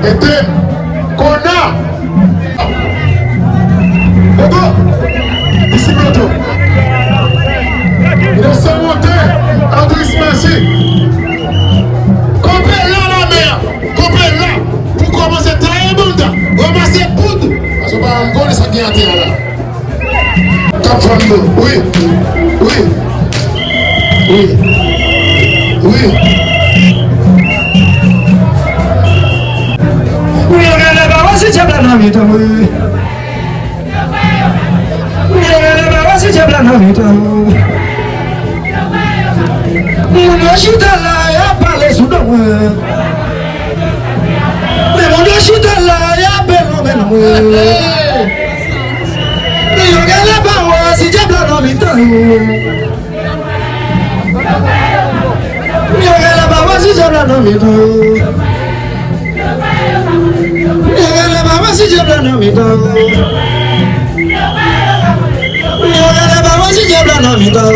était Kona. Ici bientôt. Il est sans monter. Andris Messi. Coupez là la mer. Coupez là. Pour commencer à tailler Bunda. Ramasser poudre. Parce que pas encore les sanguins à terre là. Cap Fando. Oui. Oui. Oui. Oui. Oui, regardez, bah, c'est déjà plein de vite. Oui, regardez, bah, c'est déjà plein de vite. Mon chita là, y'a pas les sous de moi. Mais mon chita là, y'a pas les sous de moi. Regardez, bah, c'est déjà plein de vite. Regardez, bah, c'est déjà plein de vite. Si je blâme mi temps, si je blâme mi temps,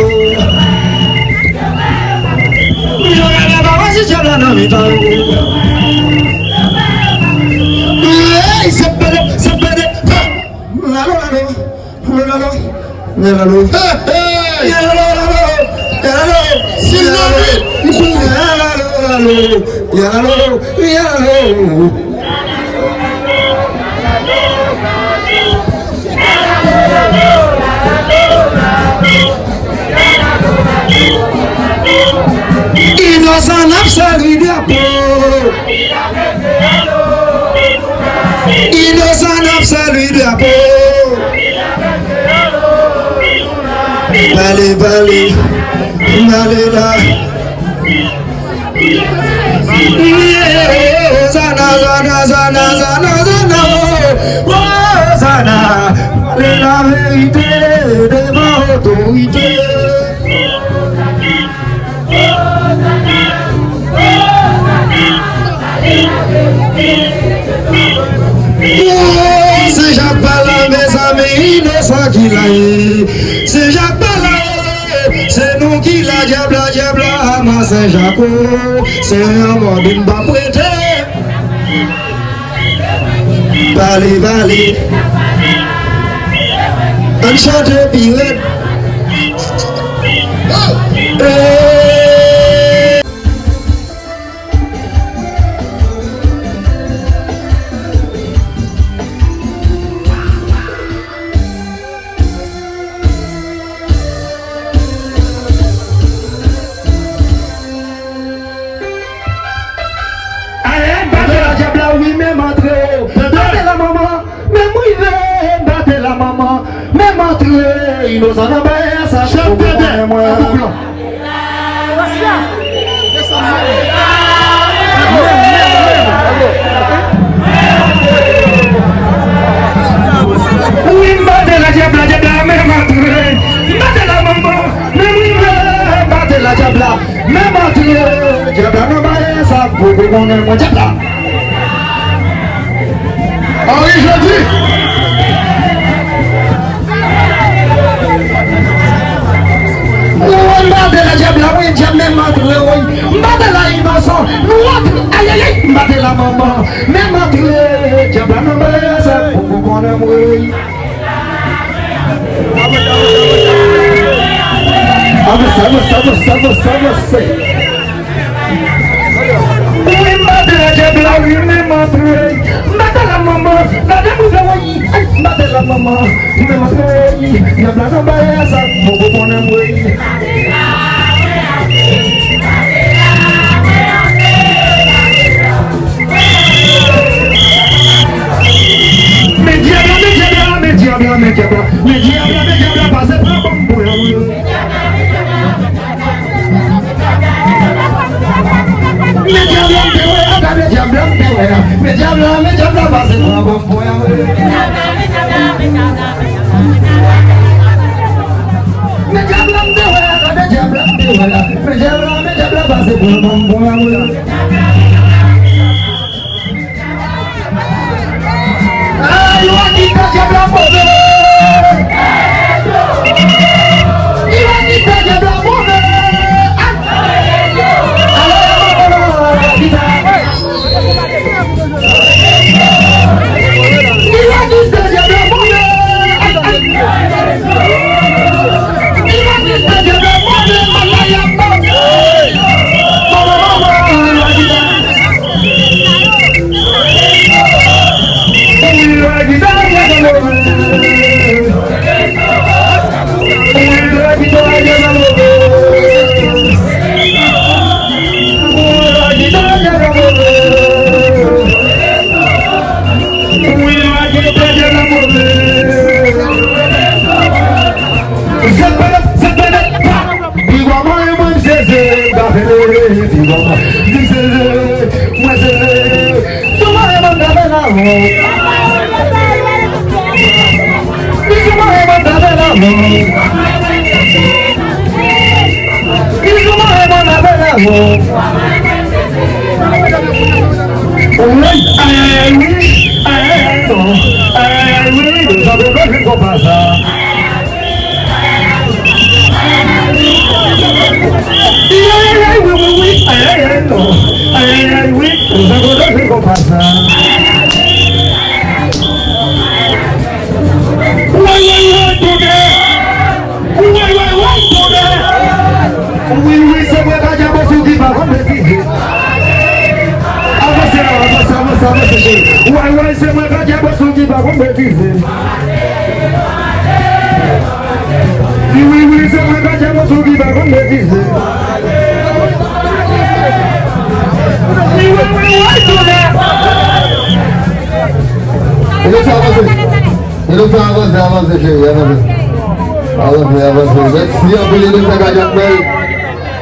si je blâme mi temps, c'est pas Innocent absolu diabo. Innocent absolu diabo. Balé, balé, balé là. Zana, zana, zana, zana, zana, oh, zana. La vérité devant l'autorité. C'est Jacques Bala, mes amis innocents qui l'a eu. C'est Jacques Bala, c'est nous qui l'a diabla, diabla, ma Saint-Jacques. C'est un mot d'une bas prêté. Balé, balé. Un chanteur pirate. Oui, même entré, battez la maman, même oui, battez la maman, même entré, il nous en a bien, ça chante de moi. Oui, battez la diabla, même entré, battez la maman, même oui, battez la diabla, même entré, diabla n'a bien, ça pour qu'on aime moi, diabla. Henri Jody. Mbate la diable, oui, diable, même entre oui. Mbate la innocent, nous aïe aïe aïe, mbate la maman, même entre diable, non mais ça, pour qu'on aime oui. Oui, mbate la diable, oui, même entre mbate la maman, la dame oui, mbate la maman, même entre diable, non mais ça, pour qu'on aime oui. Me diabla, passe pra bambuia. Me diabla, passe pra bambuia.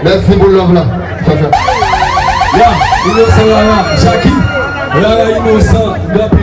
Merci pour l'homme là. Innocent, Jackie, innocent.